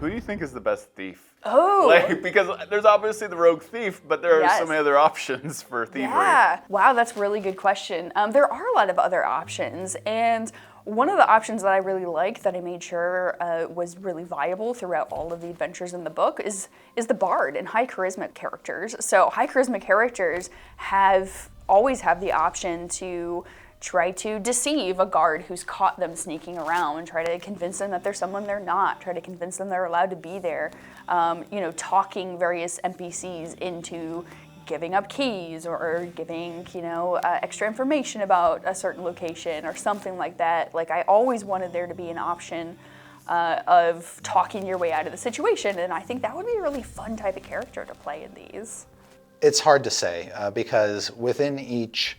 Who do you think is the best thief? Oh. Like, because there's obviously the rogue thief, but there are so many other options for thievery. Yeah. Wow, that's a really good question. There are a lot of other options, and one of the options that I really like that I made sure was really viable throughout all of the adventures in the book is the bard and high charisma characters. So high charisma characters always have the option to try to deceive a guard who's caught them sneaking around, try to convince them that there's someone they're not, try to convince them they're allowed to be there, talking various NPCs into giving up keys or giving, extra information about a certain location or something like that. Like, I always wanted there to be an option of talking your way out of the situation, and I think that would be a really fun type of character to play in these. It's hard to say because within each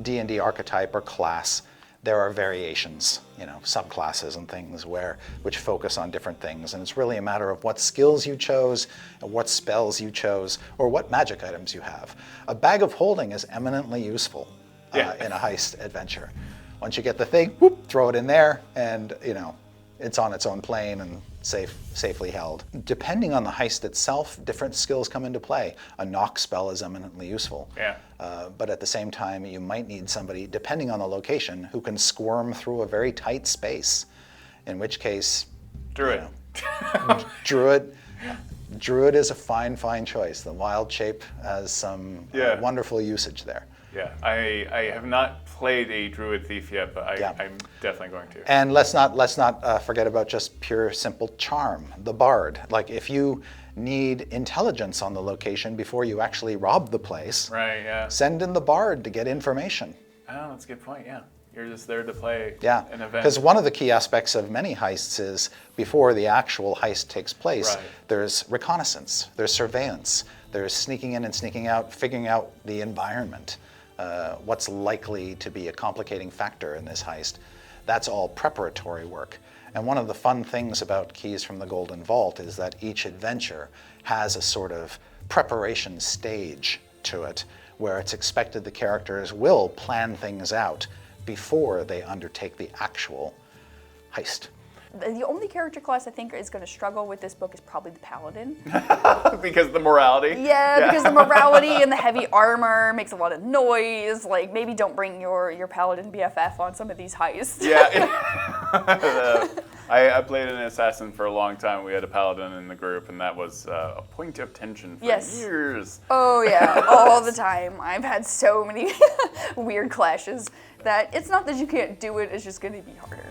D&D archetype or class, there are variations, subclasses and things which focus on different things. And it's really a matter of what skills you chose, and what spells you chose, or what magic items you have. A bag of holding is eminently useful in a heist adventure. Once you get the thing, whoop, throw it in there, and it's on its own plane and safely held. Depending on the heist itself, different skills come into play. A knock spell is eminently useful. Yeah. But at the same time, you might need somebody, depending on the location, who can squirm through a very tight space. In which case, Druid. Druid is a fine choice. The wild shape has some wonderful usage there. Yeah, I have not played a druid thief yet, but I'm definitely going to. And let's not forget about just pure simple charm, the bard. Like, if you need intelligence on the location before you actually rob the place, right? Yeah. Send in the bard to get information. Oh, that's a good point. Yeah, you're just there to play an event. Because one of the key aspects of many heists is before the actual heist takes place, there's reconnaissance, there's surveillance, there's sneaking in and sneaking out, figuring out the environment. What's likely to be a complicating factor in this heist. That's all preparatory work. And one of the fun things about Keys from the Golden Vault is that each adventure has a sort of preparation stage to it, where it's expected the characters will plan things out before they undertake the actual heist. The only character class I think is going to struggle with this book is probably the paladin. Because the morality? Yeah, because the morality and the heavy armor makes a lot of noise. Like, maybe don't bring your paladin BFF on some of these heists. Yeah. I played an assassin for a long time. We had a paladin in the group, and that was a point of tension for years. Oh yeah, all the time. I've had so many weird clashes that it's not that you can't do it, it's just going to be harder.